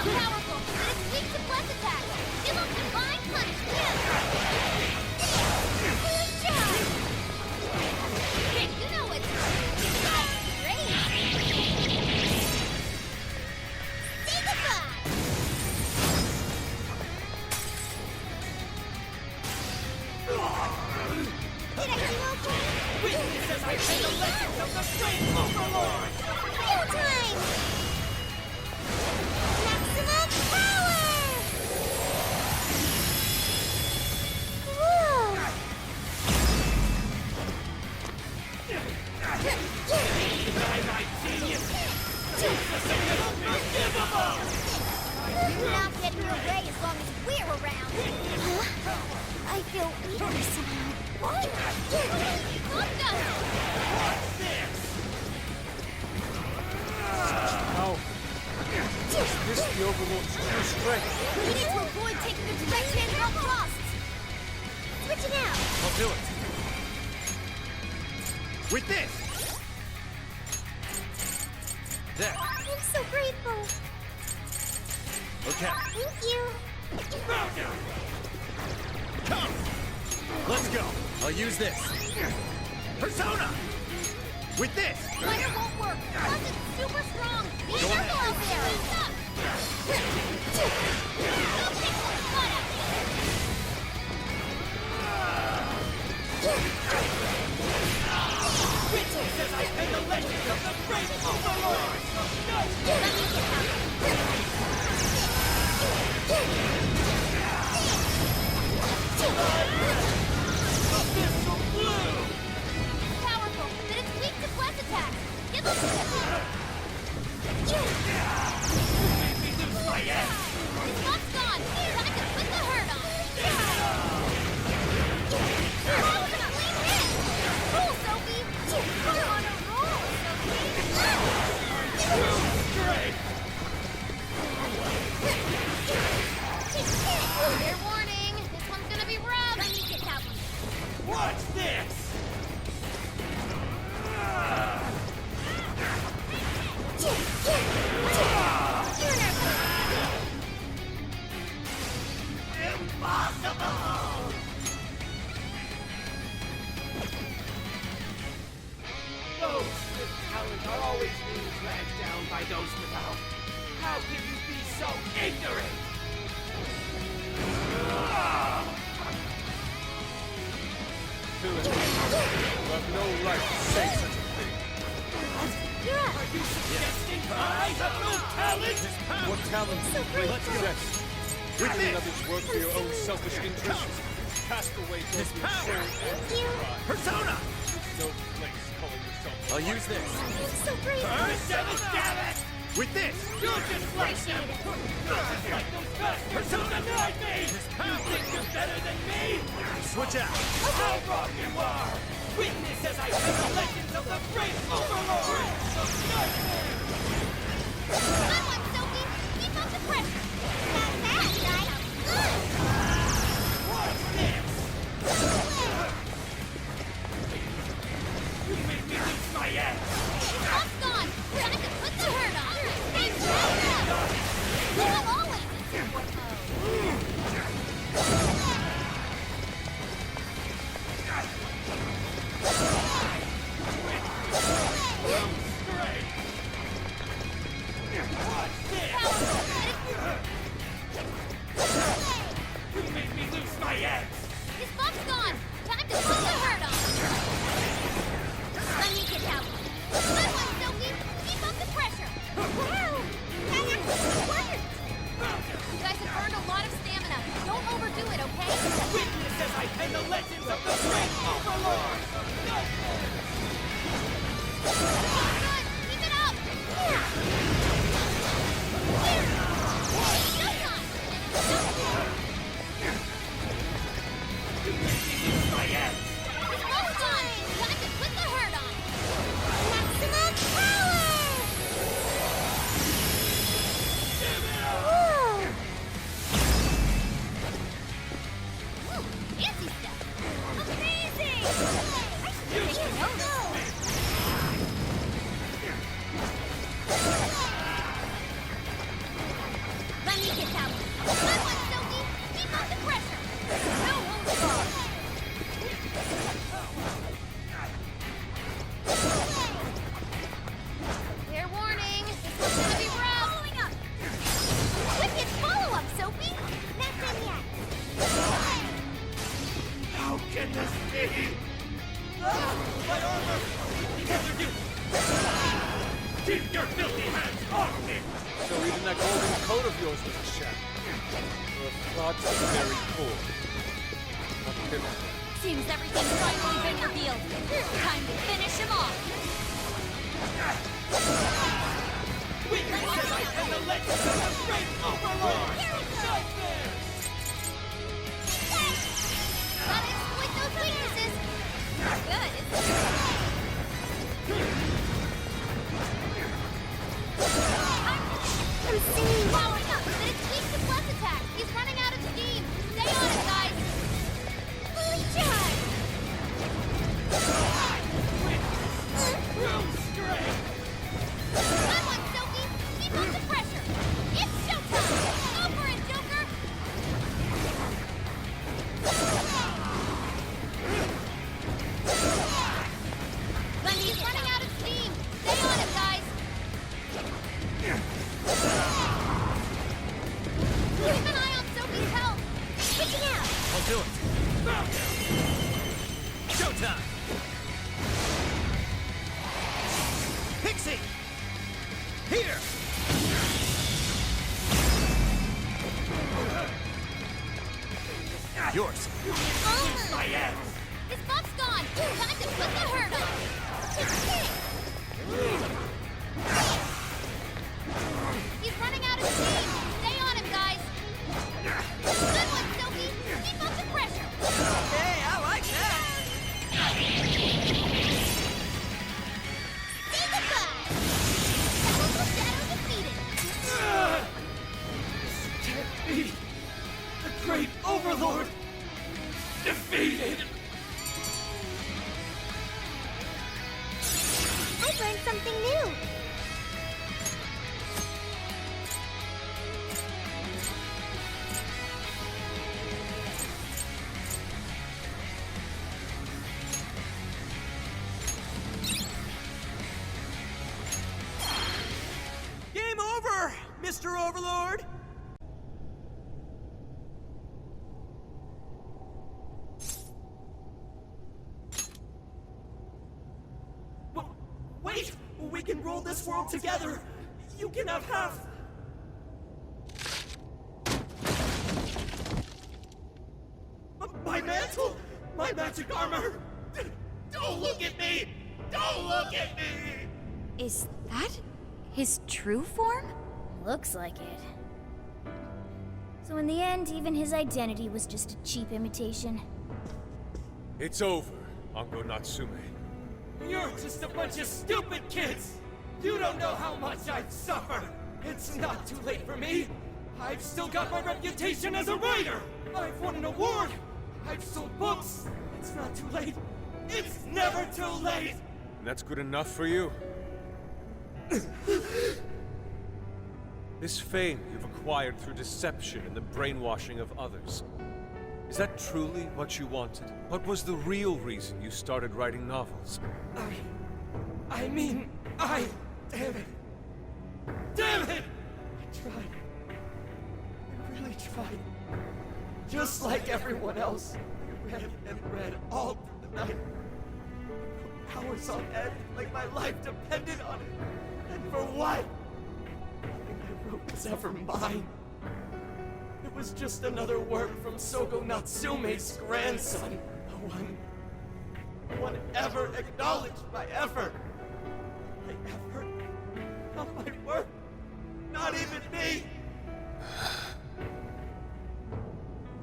Powerful, but it's weak to bless attack. Give him divine punishment. Hey, you know it's great. Say goodbye. Did I do okay? Witness as I pay the legends of the great Overlord! Real time! Maximum power! Whoa! By my genius! Jesus is unforgivable! We're not getting away as long as we're around. Huh? I feel weaker somehow. What? Look us! What's this? How? Is this the Overlord's true strength? We need to avoid taking the direct hit at all costs. Switch it out. I'll do it. With this! There. I'm so grateful. Okay. Thank you. Come! Let's go. I'll use this. Persona! With this! Fire won't work. Plus it's super strong. Be Go careful ahead. out there. Don't take one butt out Witness as I pay the legends of the great Overlord! Let me get out. Abyssal Blue! Powerful, but it's weak to bless attack. Give us a Made me lose my edge! Lock's gone. Time to put the hurt on. That was a clean hit. Cool, Sophie. You're on a roll, Straight! Sophie. Fair warning. This one's gonna be rough. Let me get that one. What's this? Impossible! Those with talent are always being dragged down by those without. How can you be so ignorant? Do it. You have no right to say such a thing. You're up. Are you suggesting I have no talent? What talent do you bring to this? With Doing this! others' work for your own selfish interests. Cast away both your soul and Thank you. Persona! no place calling yourself. I'll use this. I'm so grateful. Damn it! With this! You're just like them! You're just like those bastards! Persona denied me! You think you're better than me? Switch out! How wrong you are! Witness as I tell the legends of the great Overlord of Nightmare! Good one, Sophie. Keep up the pressure. Not bad, right? Good. What's this? You made me lose my edge! Lock's gone. Time to put the hurt on. Stay strong. I'm always in support Straight! sneak attack. Good one, Sophie. Keep up the pressure. No holds barred. Fair warning. This one's gonna be rough. Following up. Wicked follow-up, Sophie. Not done yet. How can this be? My armor! Together, you! Keep your filthy hands off me! So even that golden coat of yours was a sham. Your thoughts are very poor. Not pitiful. Seems everything's finally been revealed. Time to finish him off. Weaknesses and the legends of the great overlord! Nightmare! Gotta exploit those weaknesses. Good, isn't it? I'm seeing. Following up. Then it's weak to plus attack. He's running out of steam. Stay on it, guys. Fully charged. No strength! Good one, Sophie. Keep up the pressure. It's showtime. Go for it, Joker. He's running out of steam. Stay on it, guys. Keep an eye on Sophie's health. Switching out. I'll do it. Showtime! Pixie! Here! Yours! Almost. My ass! His buff's gone. Time to put the hurt on. He's running out of steam. Stay on him, guys. Good one, Sophie. Keep up the pressure. Hey, I like that! Say goodbye. Powerful Shadow defeated. Can't be! The great overlord! Defeated! I learned something new. Game over, Mr. Overlord! Wait! We can rule this world together! You can have half! My mantle! My magic armor! Don't look at me! Don't look at me! Is that his true form? Looks like it. So in the end, even his identity was just a cheap imitation. It's over, Ango Natsume. You're just a bunch of stupid kids! You don't know how much I've suffered! It's not too late for me! I've still got my reputation as a writer! I've won an award! I've sold books! It's not too late! It's never too late! And that's good enough for you? This fame you've acquired through deception and the brainwashing of others. Is that truly what you wanted? What was the real reason you started writing novels? I mean, damn it! Damn it! I tried. I really tried. Just like everyone else. I read and read all through the night. Hours on end, like my life depended on it. And for what? Nothing I wrote was ever mine. It was just another work from Sogo Natsume's grandson. No one ever acknowledged my effort. My effort? Not my work. Not even me.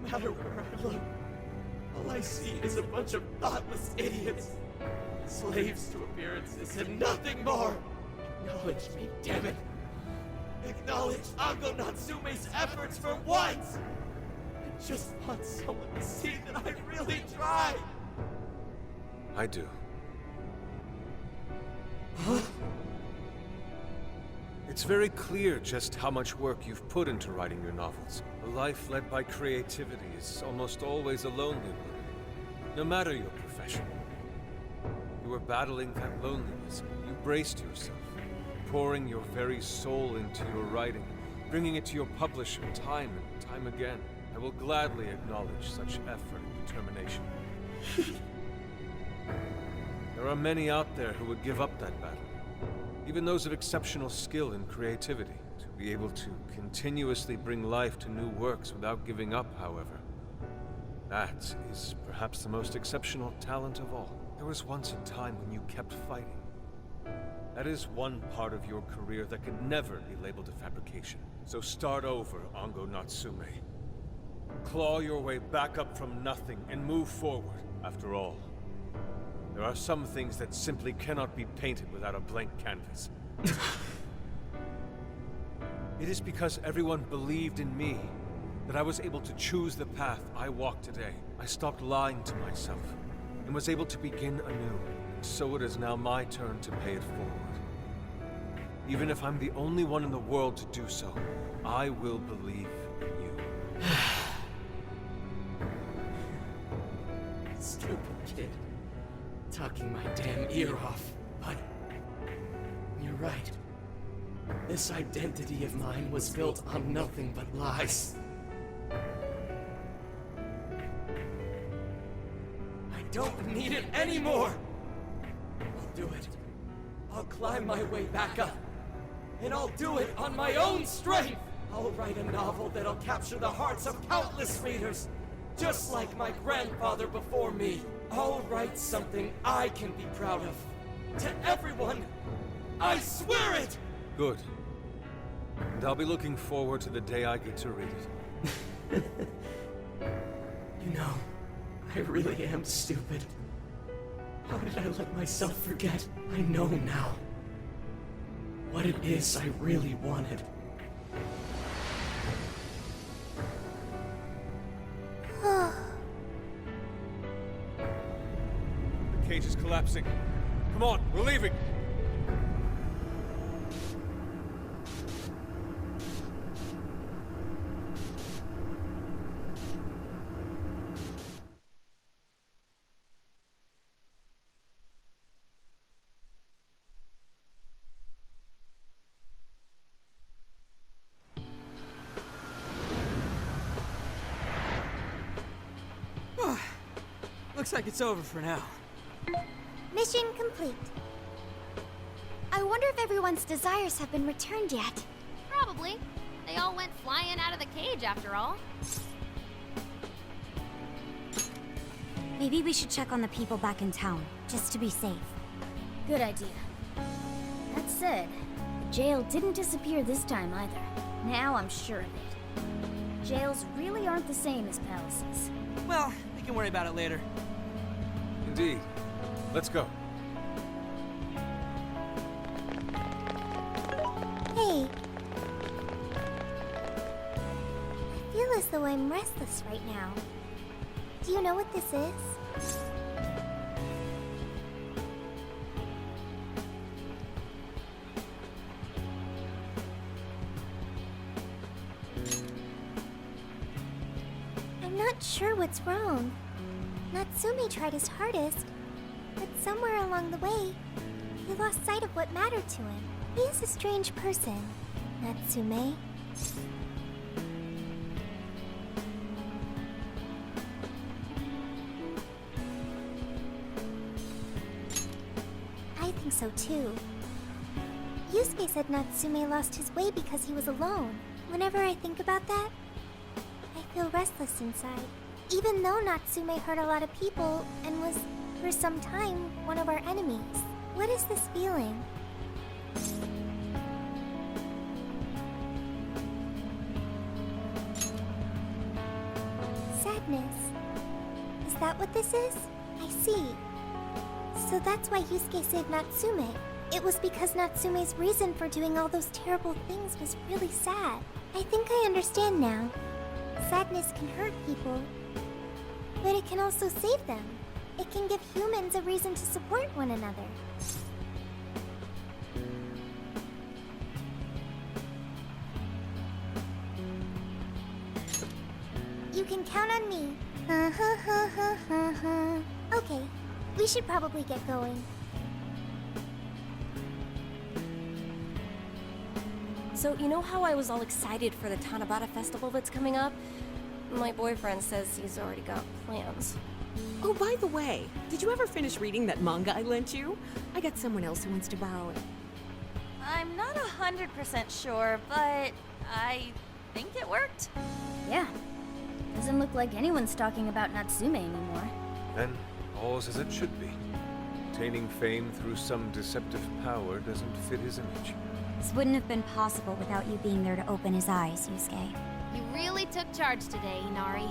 No matter where I look, all I see is a bunch of thoughtless idiots. Slaves to appearances and nothing more. Acknowledge me, damn it. Acknowledge Ango Natsume's efforts for once! I just want someone to see that I really tried! I do. Huh? It's very clear just how much work you've put into writing your novels. A life led by creativity is almost always a lonely one, no matter your profession. You were battling that loneliness. You braced yourself, pouring your very soul into your writing, bringing it to your publisher time and time again. I will gladly acknowledge such effort and determination. There are many out there who would give up that battle. Even those of exceptional skill and creativity. To be able to continuously bring life to new works without giving up, however, that is perhaps the most exceptional talent of all. There was once a time when you kept fighting. That is one part of your career that could never be labeled a fabrication. So start over, Ango Natsume. Claw your way back up from nothing and move forward. After all, there are some things that simply cannot be painted without a blank canvas. It is because everyone believed in me that I was able to choose the path I walk today. I stopped lying to myself and was able to begin anew. So it is now my turn to pay it forward. Even if I'm the only one in the world to do so, I will believe in you. Stupid kid. Talking my damn ear off. But you're right. This identity of mine was built on nothing but lies. I don't need it anymore! I'll do it. I'll climb my way back up. And I'll do it on my own strength! I'll write a novel that'll capture the hearts of countless readers, just like my grandfather before me. I'll write something I can be proud of. To everyone! I swear it! Good. And I'll be looking forward to the day I get to read it. You know, I really am stupid. How did I let myself forget? I know now what it is I really wanted. The cage is collapsing. Come on, we're leaving! Looks like it's over for now. Mission complete. I wonder if everyone's desires have been returned yet. Probably. They all went flying out of the cage after all. Maybe we should check on the people back in town, just to be safe. Good idea. That said, the jail didn't disappear this time either. Now I'm sure of it. Jails really aren't the same as palaces. Well, we can worry about it later. Indeed. Let's go. Hey. I feel as though I'm restless right now. Do you know what this is? I'm not sure what's wrong. Natsume tried his hardest, but somewhere along the way, he lost sight of what mattered to him. He is a strange person, Natsume. I think so too. Yusuke said Natsume lost his way because he was alone. Whenever I think about that, I feel restless inside. Even though Natsume hurt a lot of people and was, for some time, one of our enemies. What is this feeling? Sadness. Is that what this is? I see. So that's why Yusuke saved Natsume. It was because Natsume's reason for doing all those terrible things was really sad. I think I understand now. Sadness can hurt people, but it can also save them. It can give humans a reason to support one another. can count on me. Okay, we should probably get going. So, you know how I was all excited for the Tanabata festival that's coming up? My boyfriend says he's already got plans. Oh, by the way, did you ever finish reading that manga I lent you? I got someone else who wants to borrow it. I'm not 100% sure, but I think it worked. Yeah. Doesn't look like anyone's talking about Natsume anymore. Then, all's as it should be. Attaining fame through some deceptive power doesn't fit his image. This wouldn't have been possible without you being there to open his eyes, Yusuke. You really took charge today, Inari.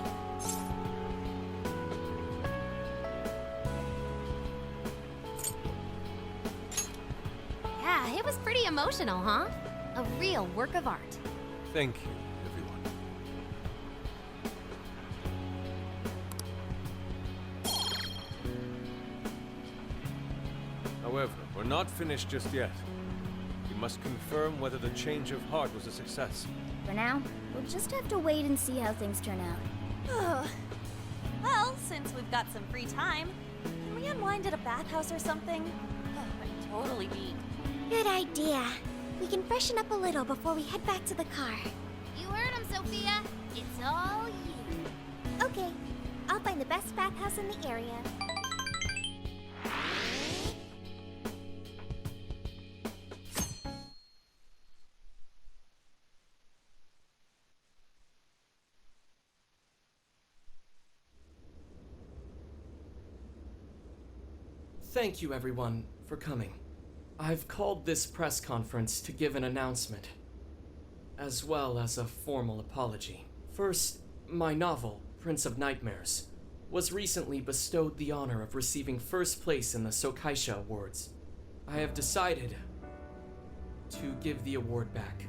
Yeah, it was pretty emotional, huh? A real work of art. Thank you, everyone. However, we're not finished just yet. We must confirm whether the change of heart was a success. For now, we'll just have to wait and see how things turn out. Well, since we've got some free time, can we unwind at a bathhouse or something? I'd totally be. Good idea. We can freshen up a little before we head back to the car. You heard him, Sophia. It's all you. Okay, I'll find the best bathhouse in the area. Thank you, everyone, for coming. I've called this press conference to give an announcement, as well as a formal apology. First, my novel, Prince of Nightmares, was recently bestowed the honor of receiving first place in the Sokaisha Awards. I have decided to give the award back.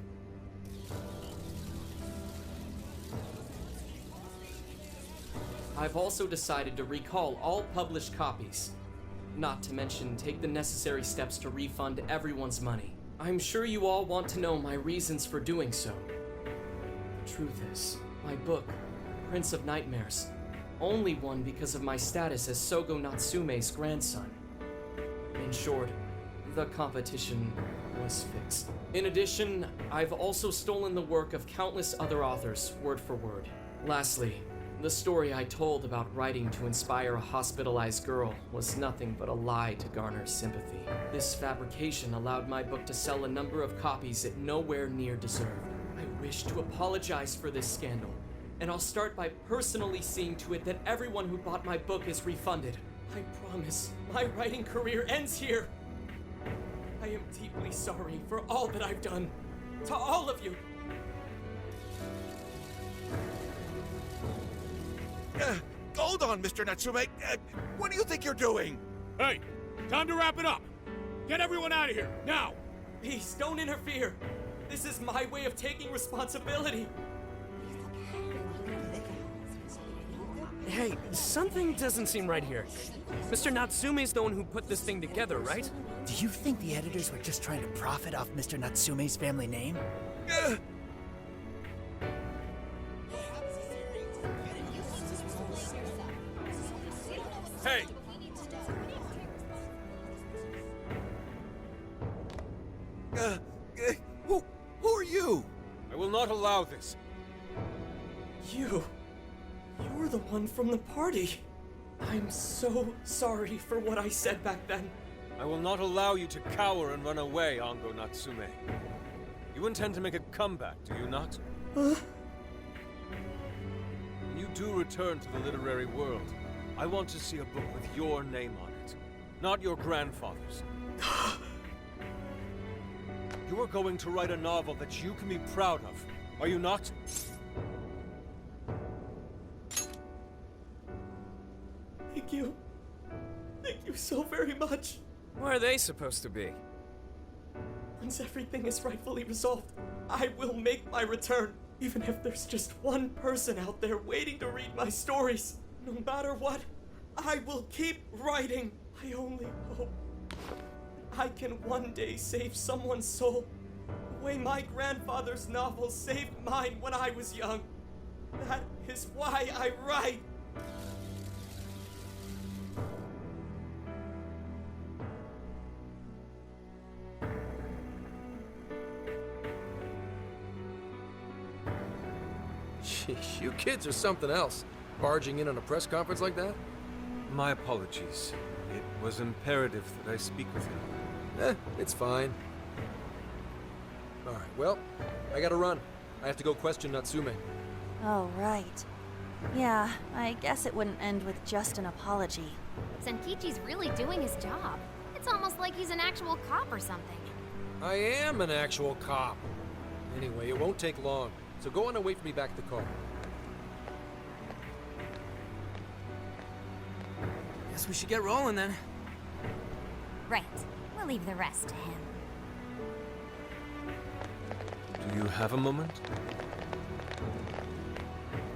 I've also decided to recall all published copies, not to mention take the necessary steps to refund everyone's money. I'm sure you all want to know my reasons for doing so. The truth is, my book, Prince of Nightmares, only won because of my status as Sogo Natsume's grandson. In short, the competition was fixed. In addition, I've also stolen the work of countless other authors, word for word. Lastly, the story I told about writing to inspire a hospitalized girl was nothing but a lie to garner sympathy. This fabrication allowed my book to sell a number of copies it nowhere near deserved. I wish to apologize for this scandal, and I'll start by personally seeing to it that everyone who bought my book is refunded. I promise my writing career ends here. I am deeply sorry for all that I've done. To all of you. Hold on, Mr. Natsume. What do you think you're doing? Hey, time to wrap it up. Get everyone out of here, now! Please, don't interfere. This is my way of taking responsibility. Hey, something doesn't seem right here. Mr. Natsume's the one who put this thing together, right? Do you think the editors were just trying to profit off Mr. Natsume's family name? Hey! Who are you? I will not allow this. You're the one from the party. I'm so sorry for what I said back then. I will not allow you to cower and run away, Ango Natsume. You intend to make a comeback, do you not? When you do return to the literary world, I want to see a book with your name on it, not your grandfather's. You are going to write a novel that you can be proud of, are you not? Thank you. Thank you so very much. Where are they supposed to be? Once everything is rightfully resolved, I will make my return. Even if there's just one person out there waiting to read my stories. No matter what, I will keep writing. I only hope I can one day save someone's soul the way my grandfather's novel saved mine when I was young. That is why I write. Sheesh, you kids are something else. Barging in on a press conference like that? My apologies. It was imperative that I speak with him. It's fine. Alright, well, I gotta run. I have to go question Natsume. Oh, right. Yeah, I guess it wouldn't end with just an apology. Senkichi's really doing his job. It's almost like he's an actual cop or something. I am an actual cop. Anyway, it won't take long, so go on and wait for me back at the car. Guess we should get rolling then. Right. We'll leave the rest to him. Do you have a moment?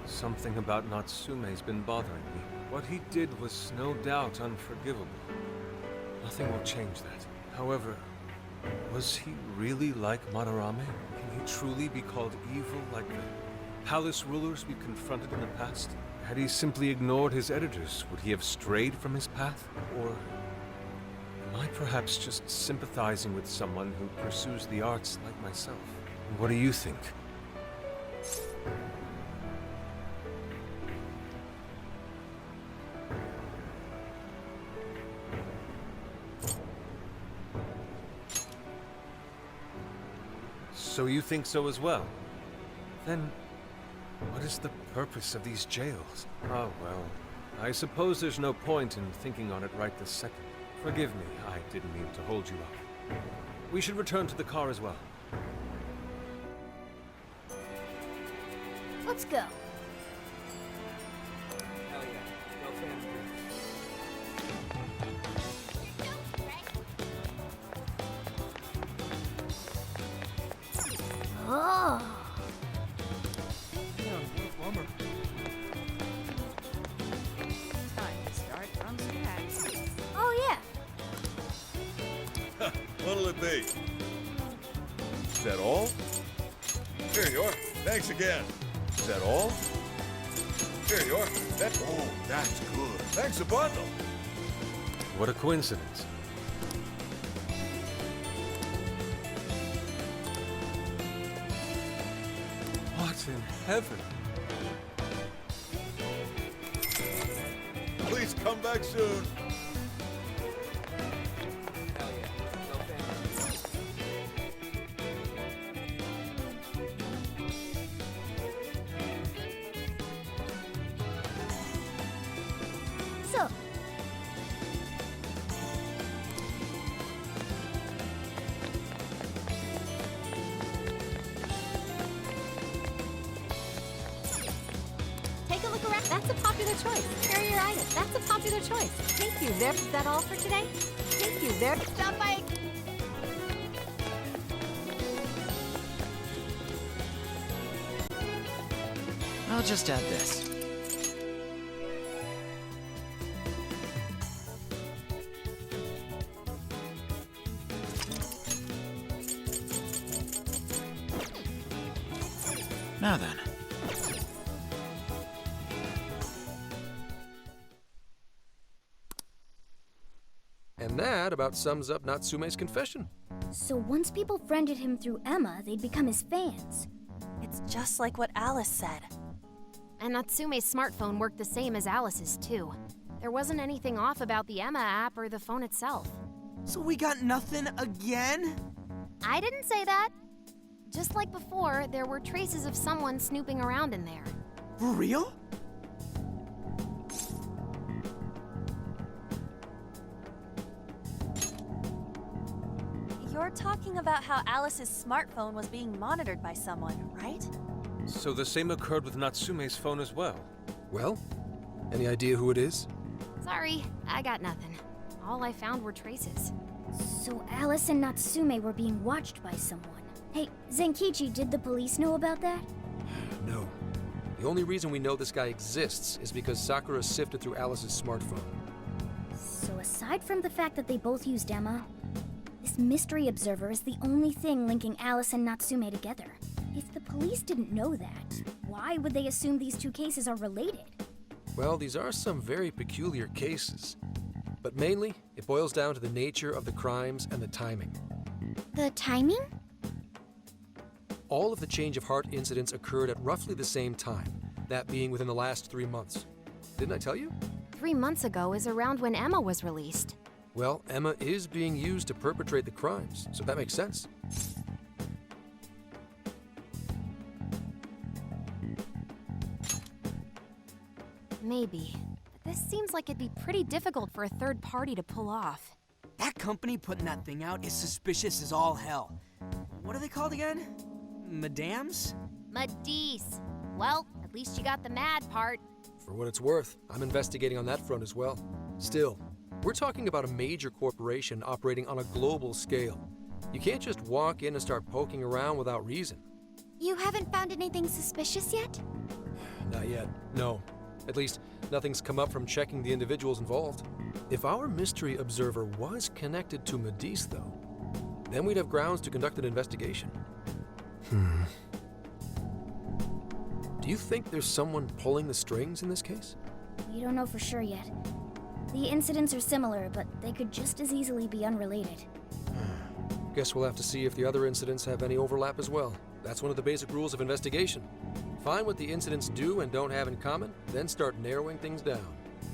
Something about Natsume's been bothering me. What he did was no doubt unforgivable. Nothing will change that. However, was he really like Madarame? Can he truly be called evil like the palace rulers we confronted in the past? Had he simply ignored his editors, would he have strayed from his path? Or am I perhaps just sympathizing with someone who pursues the arts like myself? What do you think? So you think so as well? Then, what is the purpose of these jails? Oh, well, I suppose there's no point in thinking on it right this second. Forgive me, I didn't mean to hold you up. We should return to the car as well. Let's go. Hell yeah. No fans Oh. Time to start from scratch. Oh, yeah. What'll it be? Is that all? Here you are. Thanks again. Is that all? Here you are. That's good. Thanks a bundle. What a coincidence. What in heaven? Please come back soon. Hell yeah. No fans So, Take a look around. That's a popular choice. Carry your item. That's a popular choice. Thank you. There. Is that all for today? Thank you. There. Stop by. I'll just add this. Now then. And that about sums up Natsume's confession. so once people friended him through Emma, they'd become his fans. It's just like what Alice said. And Natsume's smartphone worked the same as Alice's, too. There wasn't anything off about the Emma app or the phone itself. So we got nothing again? I didn't say that. Just like before, there were traces of someone snooping around in there. For real? You're talking about how Alice's smartphone was being monitored by someone, right? So the same occurred with Natsume's phone as well. Well, any idea who it is? Sorry, I got nothing. All I found were traces. So Alice and Natsume were being watched by someone. Hey, Zenkichi, did the police know about that? No. The only reason we know this guy exists is because Sakura sifted through Alice's smartphone. So aside from the fact that they both used Emma, this mystery observer is the only thing linking Alice and Natsume together. If the police didn't know that, why why would they assume these two cases are related? Well, these are some very peculiar cases. But mainly, it boils down to the nature of the crimes and the timing. The timing? All of the change of heart incidents occurred at roughly the same time, that being within the last 3 months. Didn't I tell you? 3 months ago is around when Emma was released. Well, Emma is being used to perpetrate the crimes, so that makes sense. Maybe. But this seems like it'd be pretty difficult for a third party to pull off. That company putting that thing out is suspicious as all hell. What are they called again? Madams? Madis. Well, at least you got the mad part. For what it's worth, I'm investigating on that front as well. Still, we're talking about a major corporation operating on a global scale. You can't just walk in and start poking around without reason. You haven't found anything suspicious yet? Not yet, no. At least, nothing's come up from checking the individuals involved. If our mystery observer was connected to Madis, though, then we'd have grounds to conduct an investigation. Do you think there's someone pulling the strings in this case? We don't know for sure yet. The incidents are similar, but they could just as easily be unrelated. Guess we'll have to see if the other incidents have any overlap as well. That's one of the basic rules of investigation. Find what the incidents do and don't have in common, then start narrowing things down.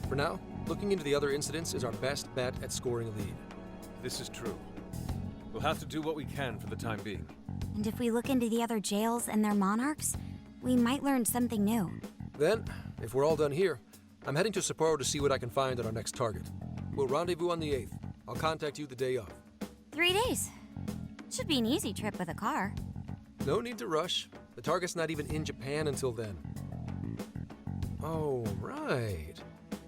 For now, looking into the other incidents is our best bet at scoring a lead. This is true. We'll have to do what we can for the time being. And if we look into the other jails and their monarchs, we might learn something new. Then, if we're all done here, I'm heading to Sapporo to see what I can find at our next target. We'll rendezvous on the 8th. I'll contact you the day of. 3 days. Should be an easy trip with a car. No need to rush. The target's not even in Japan until then. Oh, right.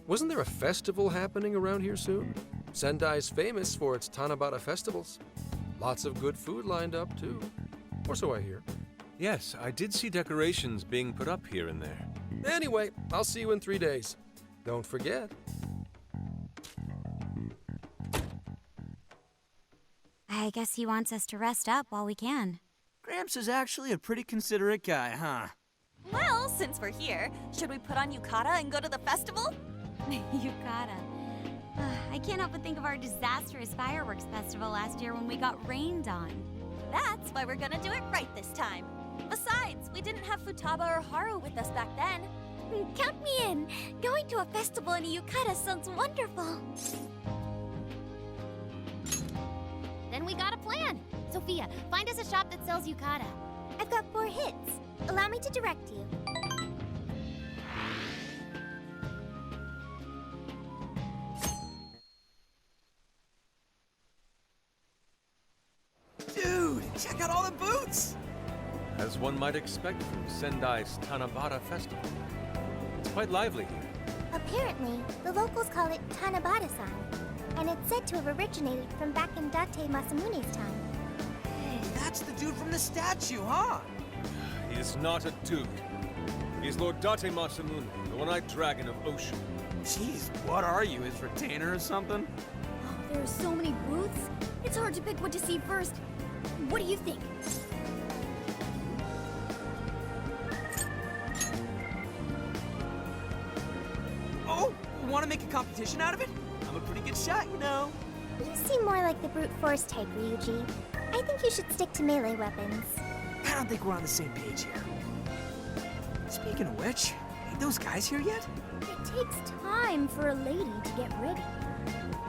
Wasn't there a festival happening around here soon? Sendai's famous for its Tanabata festivals. Lots of good food lined up, too. Or so I hear. Yes, I did see decorations being put up here and there. Anyway, I'll see you in 3 days. Don't forget. I guess he wants us to rest up while we can. Gramps is actually a pretty considerate guy, huh? Well, since we're here, should we put on yukata and go to the festival? Yukata. I can't help but think of our disastrous fireworks festival last year when we got rained on. That's why we're gonna do it right this time. Besides, we didn't have Futaba or Haru with us back then. Count me in! Going to a festival in a yukata sounds wonderful. Then we got a plan. Sophia, find us a shop that sells yukata. I've got 4 hits. Allow me to direct you. Dude, check out all the booths! As one might expect from Sendai's Tanabata Festival. It's quite lively here. Apparently, the locals call it Tanabata-san, and it's said to have originated from back in Date Masamune's time. Hey, that's the dude from the statue, huh? He is not a dude. He's Lord Date Masamune, the one-eyed dragon of Ocean. Jeez, what are you, his retainer or something? Oh, there are so many booths. It's hard to pick what to see first. What do you think? Oh, want to make a competition out of it? I'm a pretty good shot, you know. You seem more like the brute force type, Ryuji. I think you should stick to melee weapons. I don't think we're on the same page here. Speaking of which, ain't those guys here yet? It takes time for a lady to get ready.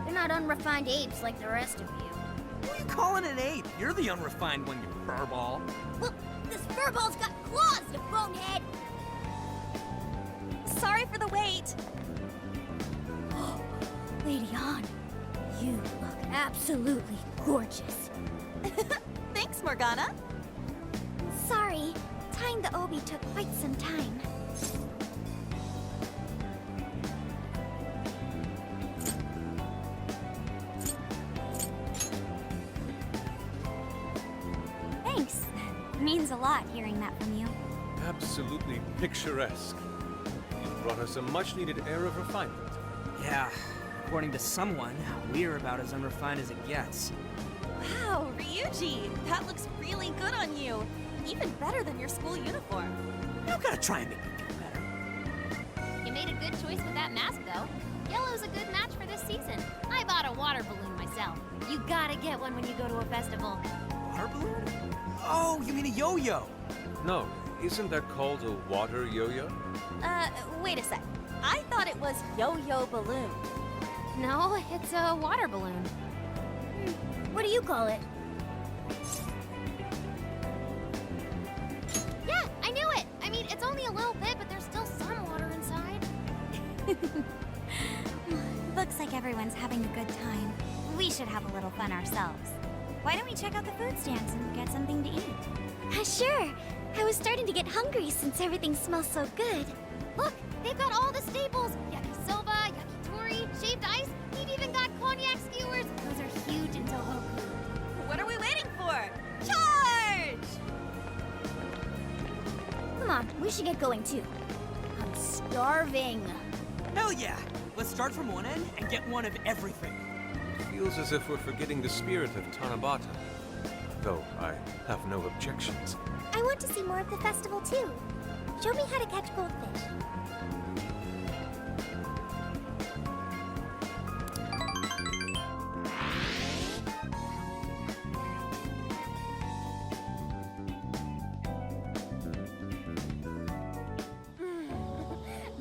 They're not unrefined apes like the rest of you. Who are you calling an ape? You're the unrefined one, you furball. Well, this furball's got claws, you bonehead! Sorry for the wait. Lady Han, you look absolutely gorgeous. Thanks, Morgana. Sorry, tying the obi took quite some time. Thanks. Means a lot hearing that from you. Absolutely picturesque. You brought us a much-needed air of refinement. Yeah, according to someone, we're about as unrefined as it gets. Wow, Ryuji, that looks really good on you. Even better than your school uniform. You don't gotta try and make me feel better. You made a good choice with that mask, though. Yellow's a good match for this season. I bought a water balloon myself. You gotta get one when you go to a festival. Water balloon? Oh, you mean a yo-yo? No, isn't that called a water yo-yo? Wait a sec. I thought it was Yo-Yo Balloon. No, it's a water balloon. What do you call it? Yeah, I knew it! I mean, it's only a little bit, but there's still some water inside. Looks like everyone's having a good time. We should have a little fun ourselves. Why don't we check out the food stands and get something to eat? Sure. I was starting to get hungry since everything smells so good. Look, they've got all the staples. Yakisoba, yakitori, shaved ice. They've even got cognac skewers. Those are huge in Tohoku. What are we waiting for? Charge! Come on, we should get going too. I'm starving. Hell yeah! Let's start from one end and get one of everything. It feels as if we're forgetting the spirit of Tanabata. Though I have no objections. I want to see more of the festival too. Show me how to catch goldfish.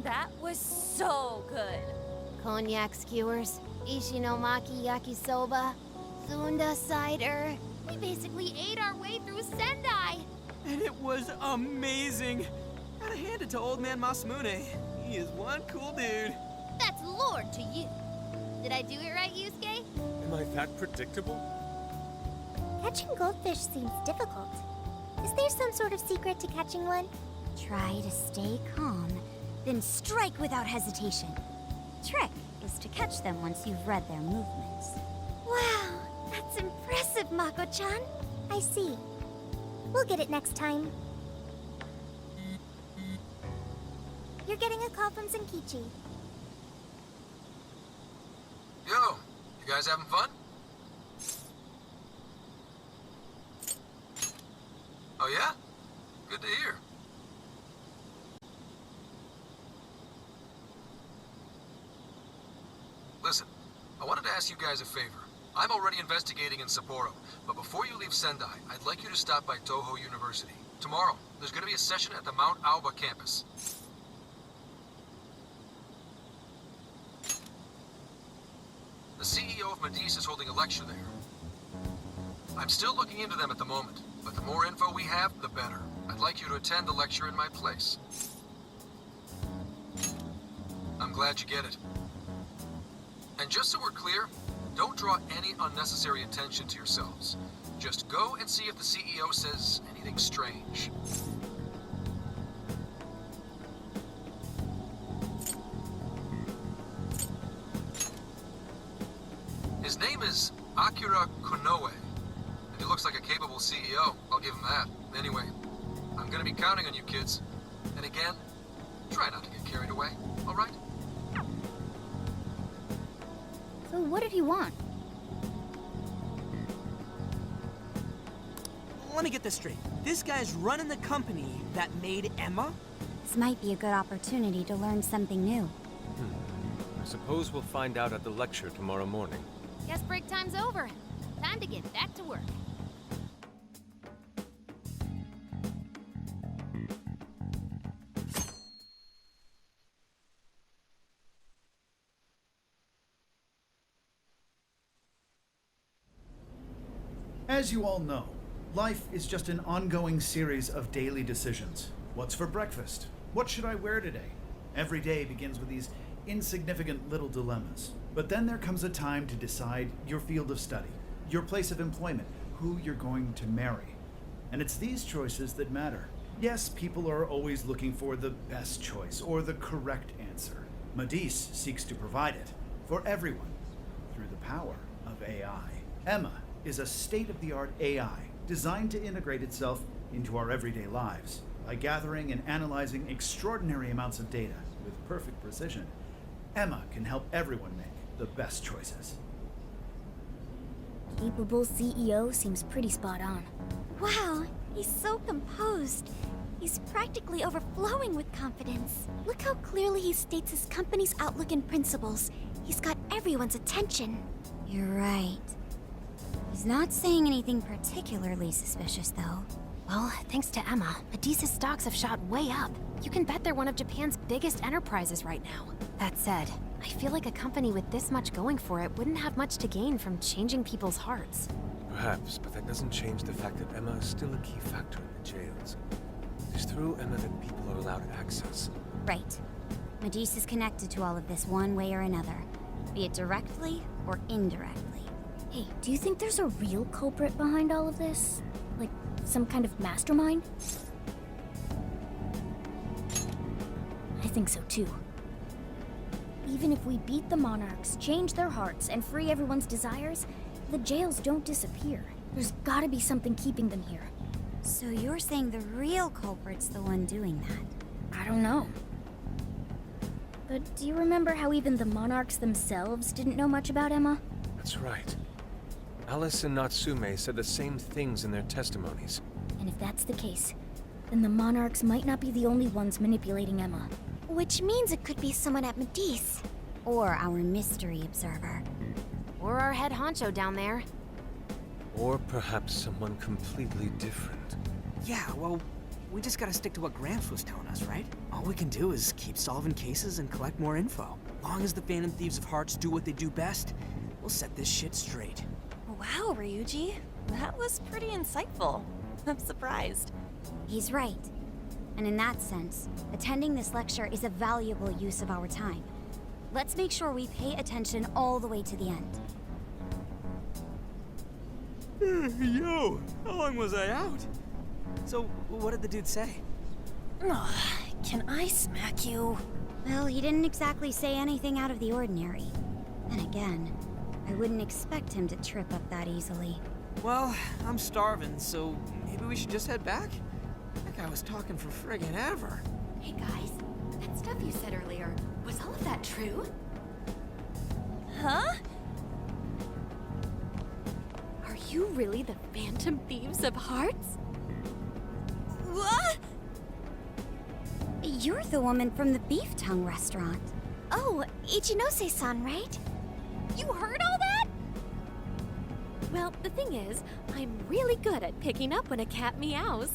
That was so good. Cognac skewers, ishinomaki yakisoba, Sunda cider. We basically ate our way through Sendai. And it was amazing. Gotta hand it to old man Masamune. He is one cool dude. That's Lord to you. Did I do it right, Yusuke? Am I that predictable? Catching goldfish seems difficult. Is there some sort of secret to catching one? Try to stay calm, then strike without hesitation. Trick is to catch them once you've read their movements. Wow, that's impressive, Mako-chan. I see. We'll get it next time. You're getting a call from Zenkichi. Yo, you guys having fun? Oh yeah? Good to hear. Listen, I wanted to ask you guys a favor. I'm already investigating in Sapporo, but before you leave Sendai, I'd like you to stop by Toho University. Tomorrow, there's going to be a session at the Mount Aoba campus. The CEO of Medice is holding a lecture there. I'm still looking into them at the moment, but the more info we have, the better. I'd like you to attend the lecture in my place. I'm glad you get it. And just so we're clear, don't draw any unnecessary attention to yourselves. Just go and see if the CEO says anything strange. His name is Akira Konoe, and he looks like a capable CEO. I'll give him that. Anyway, I'm gonna be counting on you kids. And again, try not to get carried away, all right? So what did he want? Let me get this straight. This guy's running the company that made Emma? This might be a good opportunity to learn something new. I suppose we'll find out at the lecture tomorrow morning. Guess break time's over. Time to get back to work. As you all know, life is just an ongoing series of daily decisions. What's for breakfast? What should I wear today? Every day begins with these insignificant little dilemmas. But then there comes a time to decide your field of study, your place of employment, who you're going to marry. And it's these choices that matter. Yes, people are always looking for the best choice or the correct answer. Medice seeks to provide it for everyone through the power of AI. Emma is a state-of-the-art AI designed to integrate itself into our everyday lives. By gathering and analyzing extraordinary amounts of data with perfect precision, Emma can help everyone make the best choices. Capable CEO seems pretty spot on. Wow, he's so composed. He's practically overflowing with confidence. Look how clearly he states his company's outlook and principles. He's got everyone's attention. You're right. He's not saying anything particularly suspicious, though. Well, thanks to Emma, Medea's stocks have shot way up. You can bet they're one of Japan's biggest enterprises right now. That said, I feel like a company with this much going for it wouldn't have much to gain from changing people's hearts. Perhaps, but that doesn't change the fact that Emma is still a key factor in the jails. It is through Emma that people are allowed access. Right. Medis is connected to all of this one way or another, be it directly or indirectly. Hey, do you think there's a real culprit behind all of this? Like, some kind of mastermind? I think so too. Even if we beat the Monarchs, change their hearts, and free everyone's desires, the jails don't disappear. There's gotta be something keeping them here. So you're saying the real culprit's the one doing that? I don't know. But do you remember how even the Monarchs themselves didn't know much about Emma? That's right. Alice and Natsume said the same things in their testimonies. And if that's the case, then the Monarchs might not be the only ones manipulating Emma. Which means it could be someone at Medes. Or our mystery observer. Or our head honcho down there. Or perhaps someone completely different. Yeah, well, we just gotta stick to what Gramps was telling us, right? All we can do is keep solving cases and collect more info. Long as the Phantom Thieves of Hearts do what they do best, we'll set this shit straight. Wow, Ryuji. That was pretty insightful. I'm surprised. He's right. And in that sense, attending this lecture is a valuable use of our time. Let's make sure we pay attention all the way to the end. Yo, how long was I out? So, what did the dude say? Can I smack you? Well, he didn't exactly say anything out of the ordinary. Then again, I wouldn't expect him to trip up that easily. Well, I'm starving, so maybe we should just head back? That guy was talking for friggin' ever. Hey guys, that stuff you said earlier, was all of that true? Huh? Are you really the Phantom Thieves of Hearts? What? You're the woman from the Beef Tongue restaurant. Oh, Ichinose-san, right? You heard all that? Well, the thing is, I'm really good at picking up when a cat meows.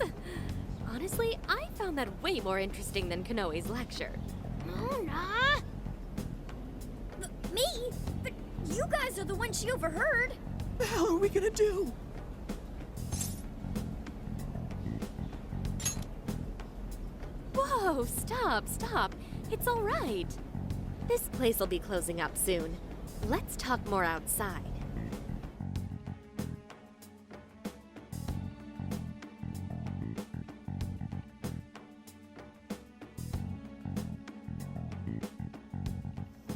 Honestly, I found that way more interesting than Konoe's lecture. Mona! Me? But you guys are the ones she overheard. The hell are we gonna do? Whoa, stop. It's all right. This place will be closing up soon. Let's talk more outside.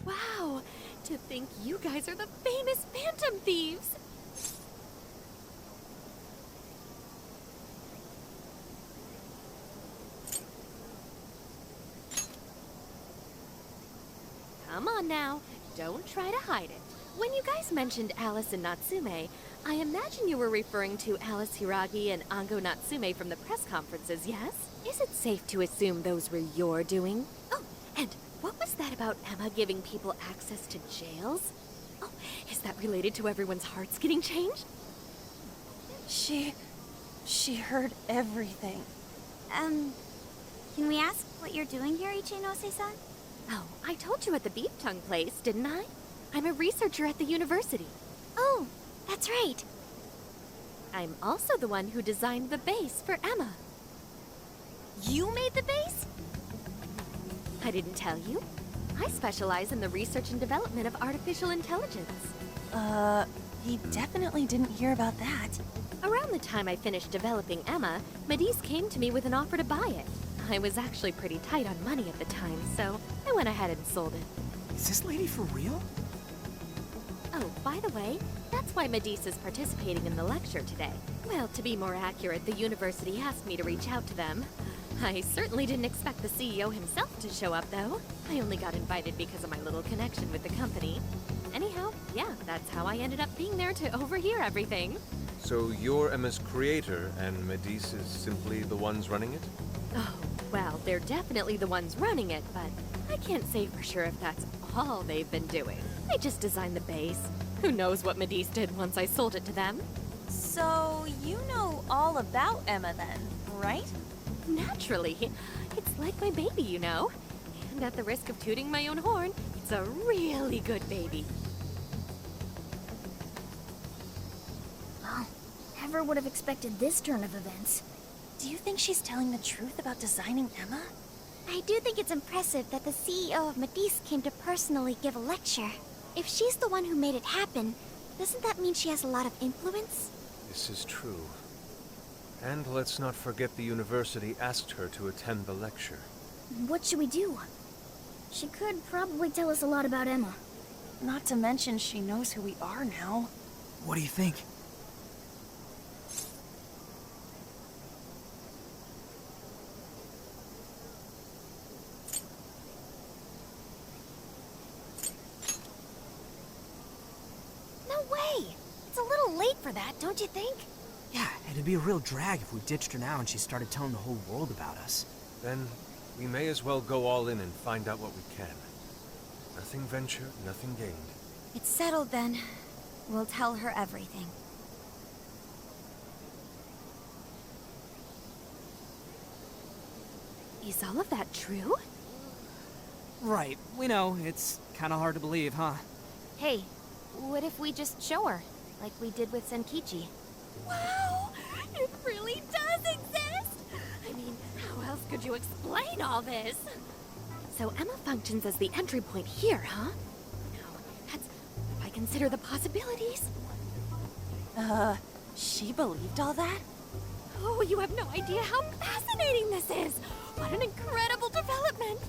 Wow, to think you guys are the famous Phantom Thieves! Come on now, don't try to hide it. When you guys mentioned Alice and Natsume, I imagine you were referring to Alice Hiragi and Ango Natsume from the press conferences, yes? Is it safe to assume those were your doing? Oh, and what was that about Emma giving people access to jails? Oh, is that related to everyone's hearts getting changed? She heard everything. Can we ask what you're doing here, Ichinose-san? Oh, I told you at the Beef Tongue place, didn't I? I'm a researcher at the university. Oh, that's right. I'm also the one who designed the base for Emma. You made the base? I didn't tell you. I specialize in the research and development of artificial intelligence. He definitely didn't hear about that. Around the time I finished developing Emma, Medes came to me with an offer to buy it. I was actually pretty tight on money at the time, so I went ahead and sold it. Is this lady for real? Oh, by the way, that's why Medes is participating in the lecture today. Well, to be more accurate, the university asked me to reach out to them. I certainly didn't expect the CEO himself to show up, though. I only got invited because of my little connection with the company. Anyhow, yeah, that's how I ended up being there to overhear everything. So you're Emma's creator, and Medes is simply the ones running it? Oh, well, they're definitely the ones running it, but I can't say for sure if that's all they've been doing. I just designed the base. Who knows what Medivh did once I sold it to them? So, you know all about Emma then, right? Naturally. It's like my baby, you know. And at the risk of tooting my own horn, it's a really good baby. Well, never would have expected this turn of events. Do you think she's telling the truth about designing Emma? I do think it's impressive that the CEO of Medivh came to personally give a lecture. If she's the one who made it happen, doesn't that mean she has a lot of influence? This is true. And let's not forget the university asked her to attend the lecture. What should we do? She could probably tell us a lot about Emma. Not to mention she knows who we are now. What do you think? No way! It's a little late for that, don't you think? Yeah, it'd be a real drag if we ditched her now and she started telling the whole world about us. Then we may as well go all in and find out what we can. Nothing ventured, nothing gained. It's settled then. We'll tell her everything. Is all of that true? Right, we know. It's kind of hard to believe, huh? Hey, what if we just show her, like we did with Senkichi? Wow! It really does exist! I mean, how else could you explain all this? So Emma functions as the entry point here, huh? No, that's... if I consider the possibilities. She believed all that? Oh, you have no idea how fascinating this is! What an incredible development!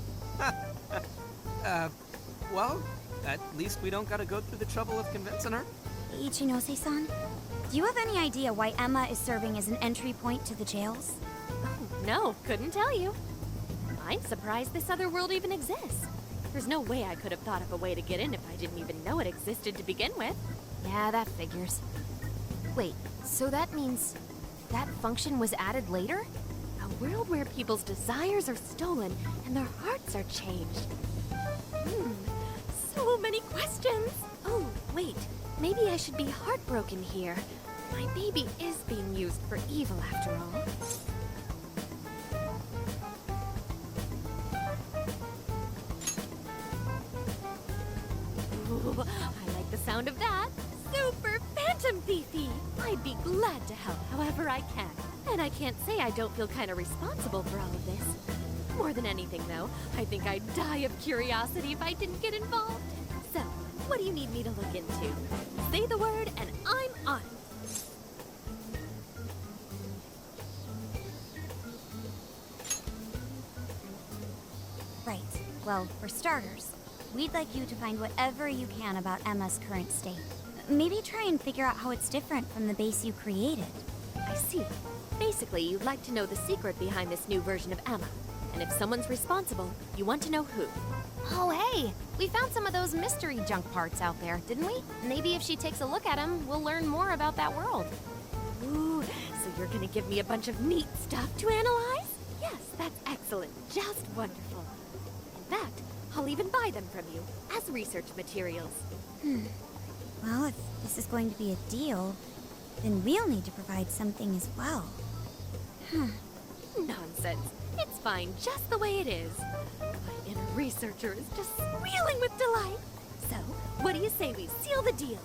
Well, at least we don't gotta go through the trouble of convincing her. Ichinose-san, do you have any idea why Emma is serving as an entry point to the jails? Oh, no, couldn't tell you. I'm surprised this other world even exists. There's no way I could have thought of a way to get in if I didn't even know it existed to begin with. Yeah, that figures. Wait, so that means that function was added later? A world where people's desires are stolen and their hearts are changed. So many questions. Oh, wait. Maybe I should be heartbroken here. My baby is being used for evil after all. Ooh, I like the sound of that. Super Phantom Thiefy! I'd be glad to help however I can. And I can't say I don't feel kind of responsible for all of this. More than anything, though, I think I'd die of curiosity if I didn't get involved. So, what do you need me to look into? Say the word and I'm on it. Right. Well, for starters, we'd like you to find whatever you can about Emma's current state. Maybe try and figure out how it's different from the base you created. I see. Basically, you'd like to know the secret behind this new version of Emma. And if someone's responsible, you want to know who. Oh, hey! We found some of those mystery junk parts out there, didn't we? Maybe if she takes a look at them, we'll learn more about that world. Ooh, so you're gonna give me a bunch of neat stuff to analyze? Yes, that's excellent. Just wonderful. In fact, I'll even buy them from you as research materials. Well, if this is going to be a deal, then we'll need to provide something as well. Nonsense. It's fine just the way it is. My inner researcher is just squealing with delight. So, what do you say we seal the deal?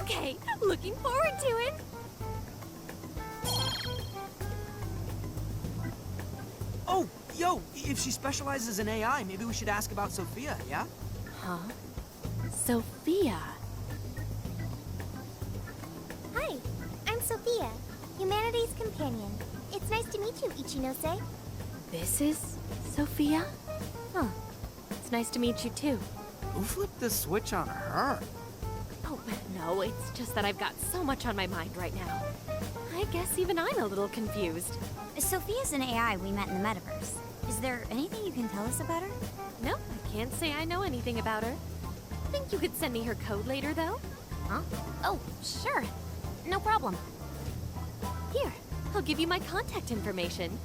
Okay, looking forward to it. Oh, yo, if she specializes in AI, maybe we should ask about Sophia, yeah? Huh? Sophia? Hi, I'm Sophia, Humanity's companion. It's nice to meet you, Ichinose. This is Sophia? Huh. It's nice to meet you too. Who flipped the switch on her? Oh, no, it's just that I've got so much on my mind right now. I guess even I'm a little confused. Sophia's an AI we met in the metaverse. Is there anything you can tell us about her? No, I can't say I know anything about her. Think you could send me her code later, though? Huh? Oh, sure. No problem. Here, I'll give you my contact information.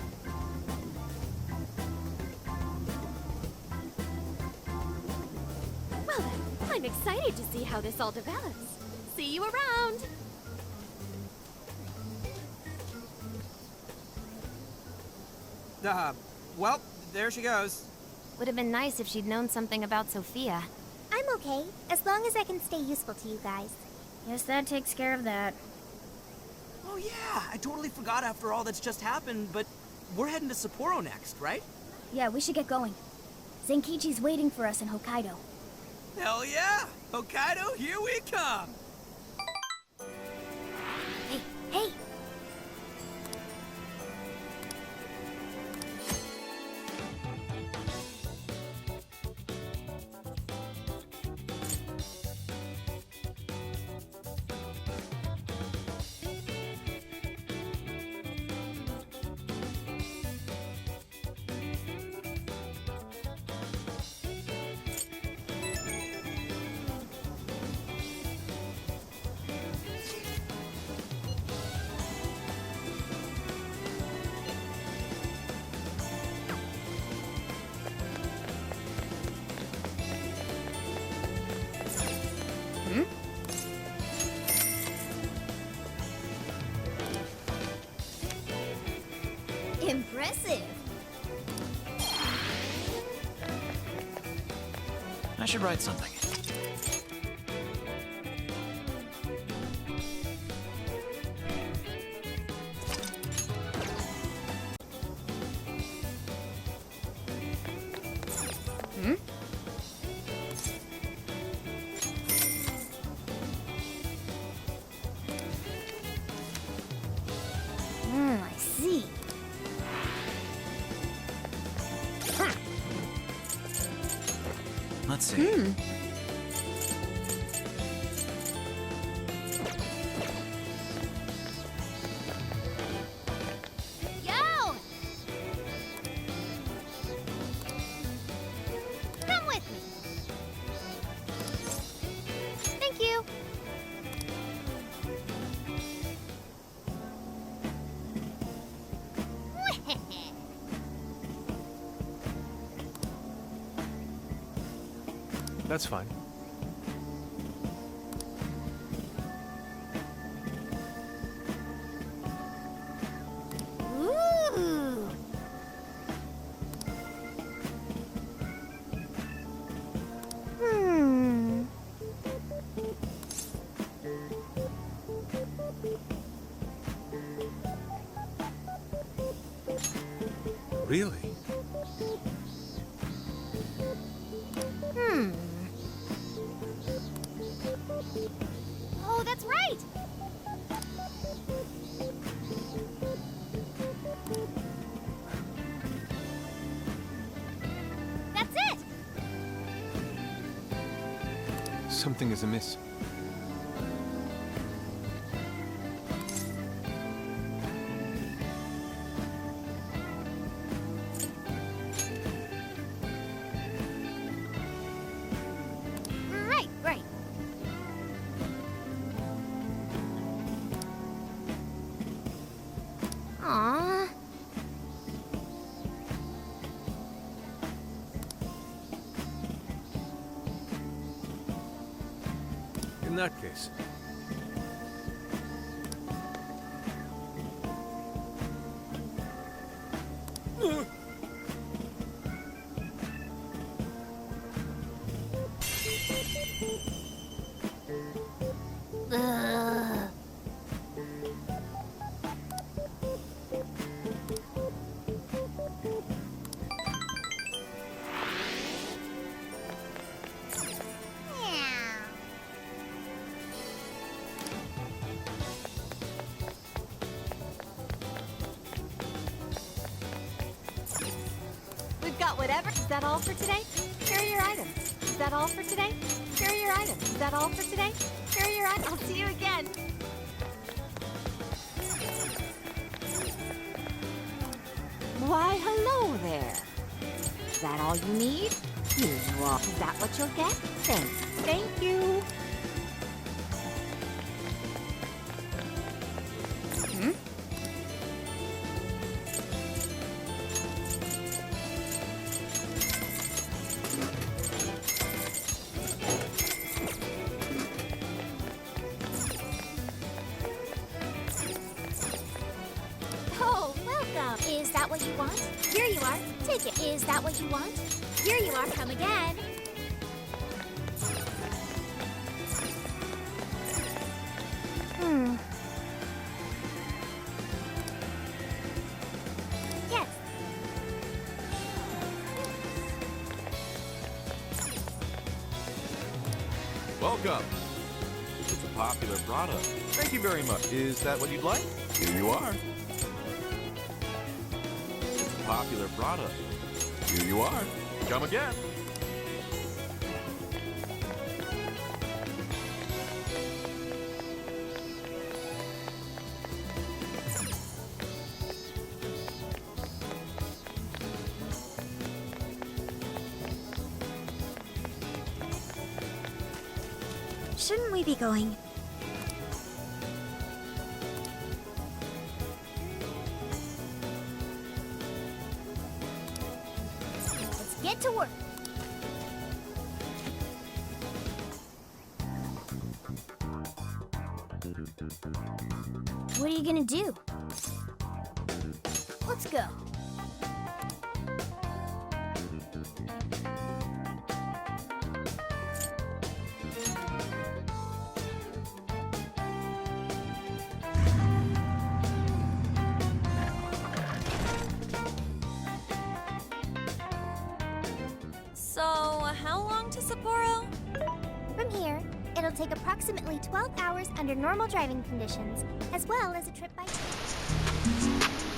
Well then, I'm excited to see how this all develops. See you around! Well, there she goes. Would have been nice if she'd known something about Sophia. I'm okay, as long as I can stay useful to you guys. Yes, that takes care of that. Oh yeah, I totally forgot after all that's just happened, but we're heading to Sapporo next, right? Yeah, we should get going. Zenkichi's waiting for us in Hokkaido. Hell yeah! Hokkaido, here we come! Hey, hey! Impressive. I should write something. I see. Let's see. Yo! Come with me. Thank you. That's fine. Ooh. Really? Oh, that's right. That's it. Something is amiss. Right, right. Aww. In that case, Ugh. We've got whatever. Is that all for today? Here are your items. Is that all for today? Here are your items. Is that all for today? Here are your items. I'll see you again. Why, hello there. Is that all you need? Here's your all. Is that what you'll get? Thanks. Thank you. what you want? Here you are. Take it. Is that what you want? Here you are. Come again. Yes. Welcome. It's a popular product. Thank you very much. Is that what you'd like? Here you are. It's a popular product. Here you are. Come again. Shouldn't we be going? Let's get to work. What are you gonna do? Let's go. So, how long to Sapporo? From here, it'll take approximately 12 hours under normal driving conditions, as well as a trip by train.